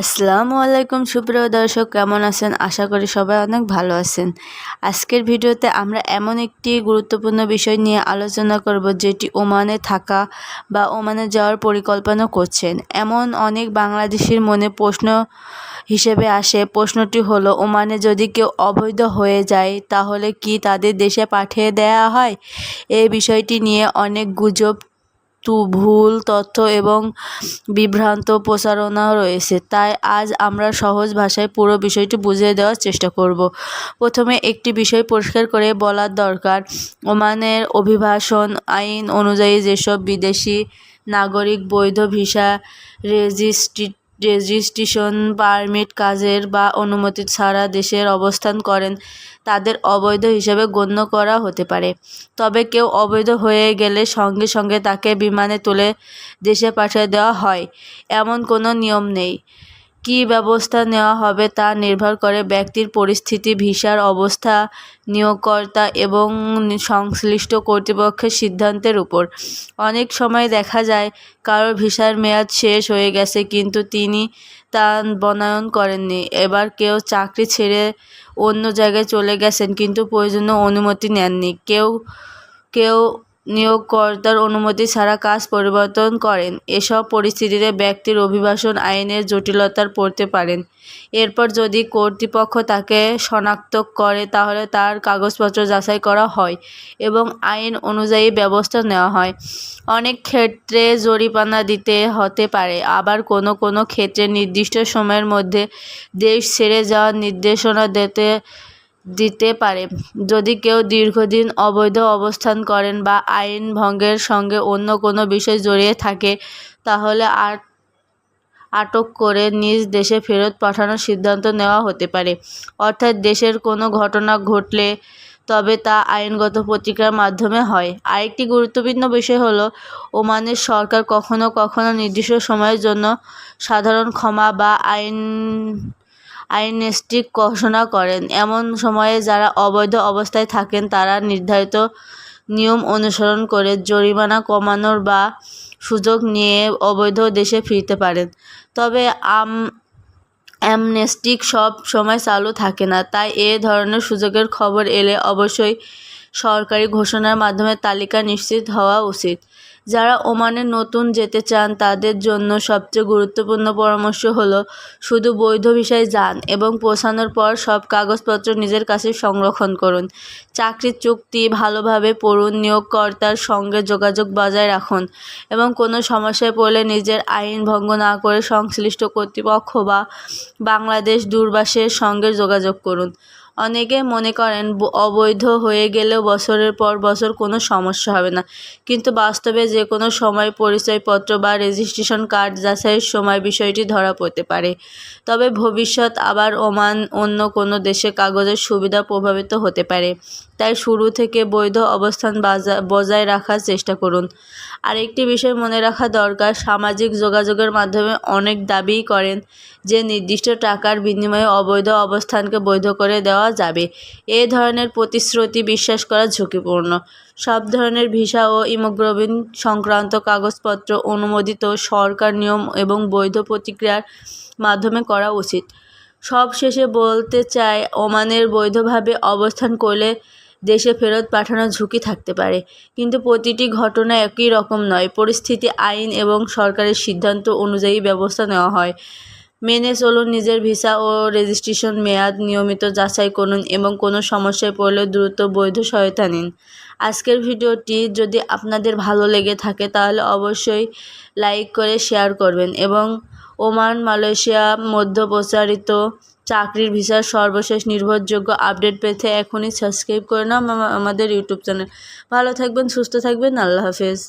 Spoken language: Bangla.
আসসালামু আলাইকুম সুপ্রিয় দর্শক, কেমন আছেন? আশা করি সবাই অনেক ভালো আছেন। আজকের ভিডিওতে আমরা এমন একটি গুরুত্বপূর্ণ বিষয় নিয়ে আলোচনা করব, যেটি ওমানে থাকা বা ওমানে যাওয়ার পরিকল্পনা করছেন এমন অনেক বাংলাদেশির মনে প্রশ্ন হিসেবে আসে। প্রশ্নটি হলো, ওমানে যদি কেউ অবৈধ হয়ে যায় তাহলে কি তাদের দেশে পাঠিয়ে দেওয়া হয়? এই বিষয়টি নিয়ে অনেক গুজব, ভুল তথ্য এবং বিভ্রান্ত প্রচারণা রয়েছে। তাই আজ আমরা সহজ ভাষায় পুরো বিষয়টি বুঝিয়ে দেওয়ার চেষ্টা করব। প্রথমে একটি বিষয় পরিষ্কার করে বলার দরকার, ওমানের অভিবাসন আইন অনুযায়ী যেসব বিদেশি নাগরিক বৈধ ভিসা, রেজিস্ট্রেশন পারমিট, কাজের বা অনুমতি ছাড়া দেশের অবস্থান করেন তাদের অবৈধ হিসেবে গণ্য করা হতে পারে। তবে কেউ অবৈধ হয়ে গেলে সঙ্গে সঙ্গে তাকে বিমানে তুলে দেশে পাঠিয়ে দেওয়া হয় এমন কোনো নিয়ম নেই। কী ব্যবস্থা নেওয়া হবে তা নির্ভর করে ব্যক্তির পরিস্থিতি, ভিসার অবস্থা, নিয়োগকর্তা এবং সংশ্লিষ্ট কর্তৃপক্ষের সিদ্ধান্তের উপর। অনেক সময় দেখা যায় কারোর ভিসার মেয়াদ শেষ হয়ে গেছে কিন্তু তিনি তা বনায়ন করেননি। এবার কেউ চাকরি ছেড়ে অন্য জায়গায় চলে গেছেন কিন্তু প্রয়োজনীয় অনুমতি নেননি। কেউ কেউ নিয়োগকর্তার অনুমতি ছাড়া কাজ পরিবর্তন করেন। এসব পরিস্থিতিতে ব্যক্তির অভিবাসন আইনের জটিলতার পড়তে পারেন। এরপর যদি কর্তৃপক্ষ তাকে শনাক্ত করে তাহলে তার কাগজপত্র যাচাই করা হয় এবং আইন অনুযায়ী ব্যবস্থা নেওয়া হয়। অনেক ক্ষেত্রে জরিমানা দিতে হতে পারে, আবার কোনো কোনো ক্ষেত্রে নির্দিষ্ট সময়ের মধ্যে দেশ ছেড়ে যাওয়ার নির্দেশনা দিতে পারে। যদি কেউ দীর্ঘদিন অবৈধ অবস্থান করেন বা আইন ভঙ্গের সঙ্গে অন্য কোনো বিষয় জড়িয়ে থাকে তাহলে আটক করে নিজ দেশে ফেরত পাঠানোর সিদ্ধান্ত নেওয়া হতে পারে। অর্থাৎ দেশের কোনো ঘটনা ঘটলে তবে তা আইনগত প্রতিক্রিয়ার মাধ্যমে হয়। আরেকটি গুরুত্বপূর্ণ বিষয় হলো, ওমানের সরকার কখনো কখনো নির্দিষ্ট সময়ের জন্য সাধারণ ক্ষমা বা আইনস্টি ঘোষণা করেন। এমন সময়ে যারা অবৈধ অবস্থায় থাকেন তারা নির্ধারিত নিয়ম অনুসরণ করে জরিমানা কমানোর বা সুযোগ নিয়ে অবৈধ দেশে ফিরতে পারেন। তবে অ্যামনেস্টি সব সময় চালু থাকে না, তাই এ ধরনের সুযোগের খবর এলে অবশ্যই সরকারি ঘোষণার মাধ্যমে তালিকা নিশ্চিত হওয়া উচিত। যারা ওমানে নতুন যেতে চান তাদের জন্য সবচেয়ে গুরুত্বপূর্ণ পরামর্শ হলো, শুধু বৈধ ভিসায় যান এবং পৌঁছানোর পর সব কাগজপত্র নিজের কাছে সংরক্ষণ করুন। চাকরির চুক্তি ভালোভাবে পড়ুন, নিয়োগকর্তার সঙ্গে যোগাযোগ বজায় রাখুন এবং কোনো সমস্যায় পড়লে নিজের আইন ভঙ্গ না করে সংশ্লিষ্ট কর্তৃপক্ষ বা বাংলাদেশ দূতাবাসের সঙ্গে যোগাযোগ করুন। অনেকে মনে করেন অবৈধ হয়ে গেলেও বছরের পর বছর কোনো সমস্যা হবে না, কিন্তু বাস্তবে যে কোনো সময় পরিচয়পত্র বা রেজিস্ট্রেশন কার্ড যাচাইয়ের সময় বিষয়টি ধরা পড়তে পারে। তবে ভবিষ্যৎ আবার ওমান অন্য কোনো দেশের কাগজের সুবিধা প্রভাবিত হতে পারে, তাই শুরু থেকে বৈধ অবস্থান বজায় রাখার চেষ্টা করুন। আরেকটি বিষয় মনে রাখা দরকার, সামাজিক যোগাযোগের মাধ্যমে অনেক দাবি করেন যে নির্দিষ্ট টাকার বিনিময়ে অবৈধ অবস্থানকে বৈধ করে দেওয়া যাবে। এ ধরনের প্রতিশ্রুতি বিশ্বাস করা ঝুঁকিপূর্ণ। সব ধরনের ভিসা ও ইমিগ্রেশন সংক্রান্ত কাগজপত্র অনুমোদিত সরকার নিয়ম এবং বৈধ প্রক্রিয়ার মাধ্যমে করা উচিত। সব শেষে বলতে চাই, ওমানের বৈধভাবে অবস্থান করলে দেশে ফেরত পাঠানোর ঝুঁকি থাকতে পারে, কিন্তু প্রতিটি ঘটনা একই রকম নয়। পরিস্থিতি, আইন এবং সরকারের সিদ্ধান্ত অনুযায়ী ব্যবস্থা নেওয়া হয়। মেনে চলুন নিজের ভিসা ও রেজিস্ট্রেশন মেয়াদ নিয়মিত যাচাই করুন এবং কোনো সমস্যায় পড়লে দ্রুত বৈধ সহায়তা নিন। আজকের ভিডিওটি যদি আপনাদের ভালো লেগে থাকে তাহলে অবশ্যই লাইক করে শেয়ার করবেন এবং ওমান, মালয়েশিয়া মধ্যে প্রচারিত চাকরির ভিসার সর্বশেষ নির্ভরযোগ্য আপডেট পেতে এখনই সাবস্ক্রাইব করে নাও আমাদের ইউটিউব চ্যানেল। ভালো থাকবেন, সুস্থ থাকবেন, আল্লাহ হাফেজ।